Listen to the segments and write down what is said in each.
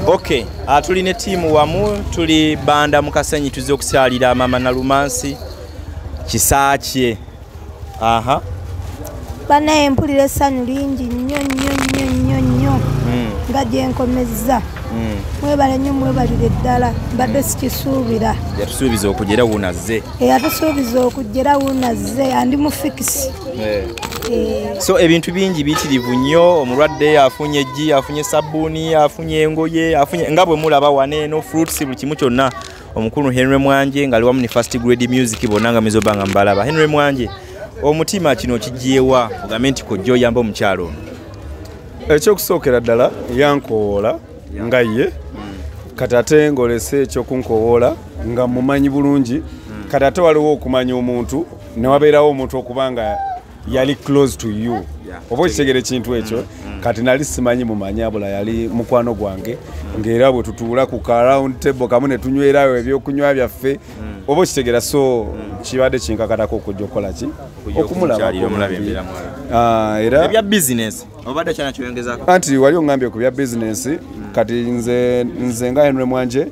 Okay, tulina tiimu wamu tuli banda mu Kasenyi tuzze okukyalira Maama Nalumansi kisaakye. Aha. Banaye mpulira essanyu lingi nnyo nga gye nkomezza. Mwebale nnyo mwebalire ddala mbadde sikisuubira. Yatusuubiza okugera wunazze. Yatusuubiza okugera wunazze andi mu fikisi. So ebintu bingi bitirivu nnyo, omulwadde afunye eggi, afunye sabbuuni, afunye engoye, afunye nga bwe mulaba waneeno fruits buli kimu kyonna. Omukulu Henry Mwanje nga ali wamu ne first grade music bonna nga mezobanga mbalaba. Henry Mwanje, omutima kino kijeewa ogambe nti kojja oyamba omukyalo ono? Ekyokusookera ddala yankowoola nga ye kati ate ngolese ekyokunkowoola nga mumanyi bulungi kati ate waliwo okumanya omuntu ne wabeerawo omuntu okubanga yali close to you oba okitegera ekintu ekyo kati nali simanyi mumanya bula yali mukwano gwange ng'era bwe tutuula ku ka round table kamu ne tunywerayo ebyokunywa byaffe oba okitegera so kibadde kinkakatako okujja okukola ki okumulaba era ebya business obadde kyana kyoyongezaako anti wali ongambye ku bya business kati nze nga Henry Mwanje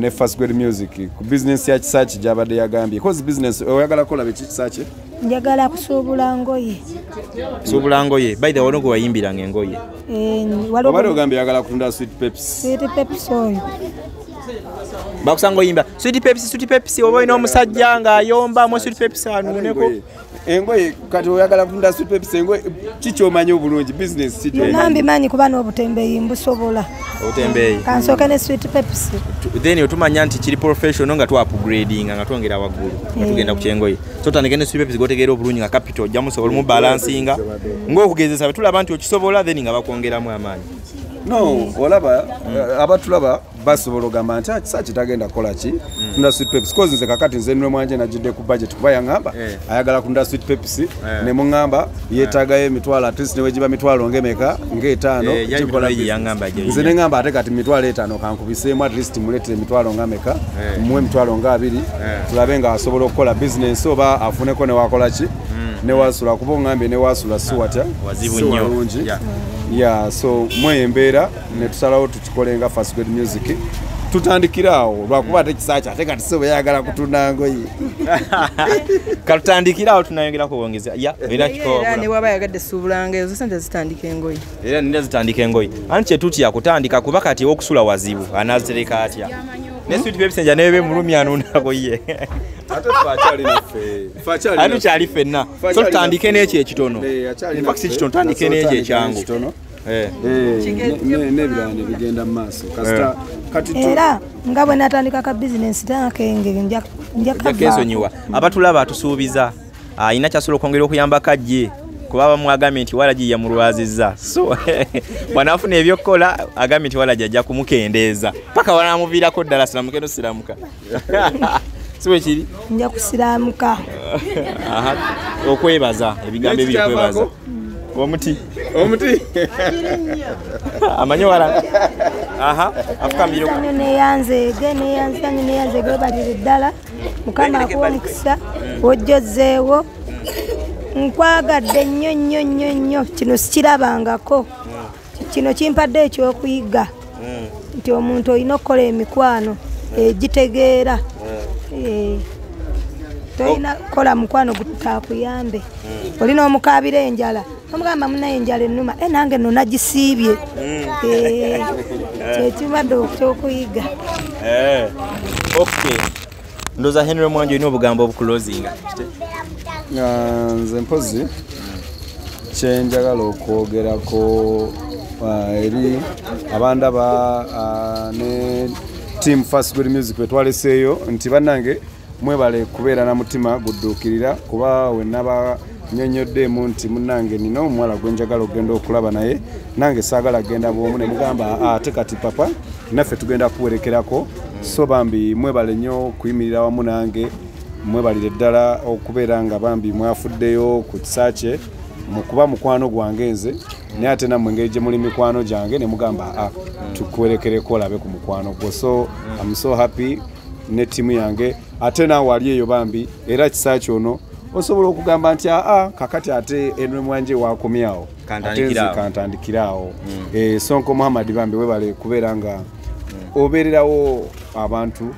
ne first grade music ku business ya kisaaki gyabadde yagambye cause business oyagala kola biki kisaaki njagala kusuubula ngoye. Suubula ngoye by the way ono gwe wayimbiranga engoye obadde ogambye yagala kutunda sweet peps oyo bakusanga oyimba sweet Pepsi oba olina omusajja ng'ayomba mu sweet Pepsi anuuneko engoye kati oyagala kutunda sweet peps engoye kikyomanyi obulungi business nambi manyi kuba n'obutembeeyi mbusobola obutembeeyi kansooke ne sweet Pepsi then otumanya nti kiri professional nga twa-upgradinga nga twongera waggulu nga tugenda ku kyengoye so tandike ne sweet Pepsi gotegeera obulungi nga capital ojja musobola mu balansinga ng'okugezesa bwe tulaba nti okisobola then nga bakwongeramu amaanyi. No, olaba abatulaba basobola ogamba nti kisaaki tagenda kukola ki tunda sweet peps cause nze kakati nze Henry Mwanje najjidde ku budget kuba yaŋŋamba ayagala kunda sweet peps ne muŋŋamba yeetaagayo emitwalo at least ne wegiba mitwalo ng'emeka ng'etaano nze ne ŋŋamba ate kati mitwalo etaano kankubiseemu at least muleetere emitwalo ng'ameka muwe emitwalo ng'abiri tulabe nga asobola okukola business oba afuneko ne wakola ki ne wasula kuba oŋŋambye ne wasula si watya si walungi so mwe embeera ne tusalawo tukikole nga first grade music tutandikiraawo lwakuba ate kisaaki ate kati si bweyagala kutunda ngoye katutandikiraawo tunayongerako wongeza era ne waba yagadde suubulanga ezo sente zitandika engoye era nina zitandika engoye anti kyetutya kutandika kuba kati okusula wazibu anazitereka atya ne sweet Pepsi nja nebe mulumi anuunako ye ate fakyali naffe ate kyali ffenna so tutandike n'ekyo ekitono infacti kitono tutandike n'ekyo ekyangu n'ebirala ne bigenda mu maaso era nga bwe natandika ka bizinensi tanakenge njakesonyiwa abatulaba atusuubiza ayina kyasobola okwongera okuyamba kajje kuba bamwagambye nti walaji yamulwazizza so bwanaafuna ebyokukola agambye nti walaji ajja kumukendeeza paka wanamuviirako ddala siramuke nosiramuka siwe kiri nja kusiramuka okwebaza ebigambo ebyokwebaza omuti amanyi wala afukambire neyanze gwebalire ddala mukama akuwa omukisa wojjozeewo nkwagadde nnyo kino sikirabangako kino kimpadde ekyokuyiga nti omuntu olina okukola emikwano egitegeera tolina kukola mukwano gutakuyambe olina omukabira enjala omugamba munaye enjala ennuma nange nno nagisiibye kyekibadde ekyokuyiga. Okay, ndoza Henry Mwanje olina obugambo obukulozinga nze mpozi kyenjagala okwogerako eri abandaba ne team first grade music betwaleseeyo nti bannange mwebale kubeera na mutima gudduukirira kuba wenaba nyonyoddemu nti munnange nina omuwala gwenjagala okugenda okulaba naye nange saagala genda bwomu ne mugamba ate kati papa naffe tugenda kuwerekerako so bambi mwebale nnyo kuyimirira wamu nange mwebalire ddala okubeera nga bambi mwafuddeyo ku kisaakye mukuba mukwano gwange nze naye ate nammwe engeri gye muli mikwano gyange ne mugamba tukuwerekereko olabe ku mukwano gwo so I'm so happy ne timu yange ate naawe ali eyo bambi era kisaakye ono osobola okugamba nti kakati ate Henry Mwanje wakomyawo kantandikirawo Sonko Muhammad Bambi webale kubeera nga obeererawo abantu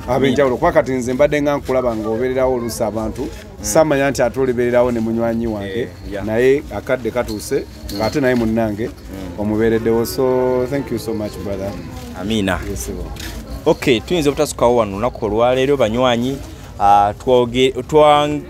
abenjawulo kuba kati nze mbadde nga nkulaba nga obeererawo oluusi abantu samanya nti ate olibeererawo ne munywanyi wange naye akadde katuuse ate naye munnange omubeereddewo so thank you so much brother. Amina. Okay, tuyinza obutasukawo wano olunaku olwaleero banywanyi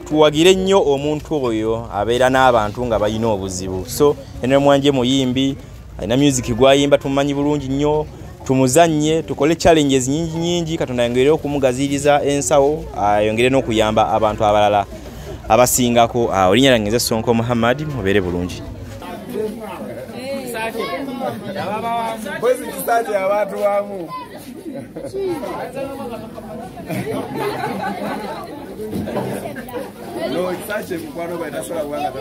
tuwagire nnyo omuntu oyo abeera n'abantu nga balina obuzibu. So Henry Mwanje muyimbi alina music gwayimba tumanyi bulungi nnyo, tumuzannye tukole challenges nyingi Katonda yongere okumugaziriza ensawo ayongere n'okuyamba abantu abalala abasingako. Olinya lyange nze Sonko Muhammad, mubeere bulungi. No, it's such a mukwano by that's what I want to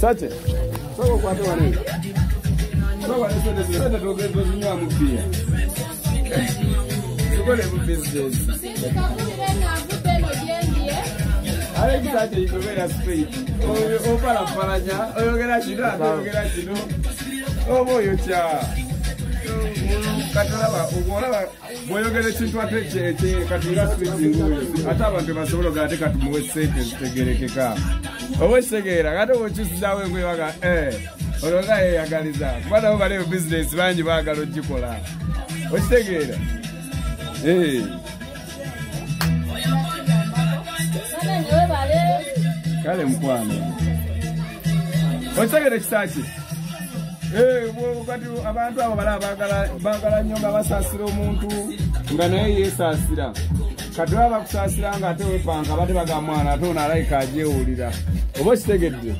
Sache. Soko kwa to wale. Soko wale sasa tuongeze nywa mpia. Soko le business. Ale kisache ikobera straight. O para nya, oyogera chino. O moyo cha. Katala ubora boyogere chintu ateche katira straight nguyo. Ata abantu basobola gate katumuwe sentence tegerekeka. Owesegera kati okyusizawo engwe baga olonga yeyagaliza kubana bo baleyo business bangi baagala ogikola okitegeera kale mukwano okitegeera ekisaki kati abantu abo bala baagala nnyo nga basaasira omuntu nga naye yeesaasira kati baba bakusaasira nga ate wepanka bate bagamwana ate ono alayika agyewulira oba okitegedde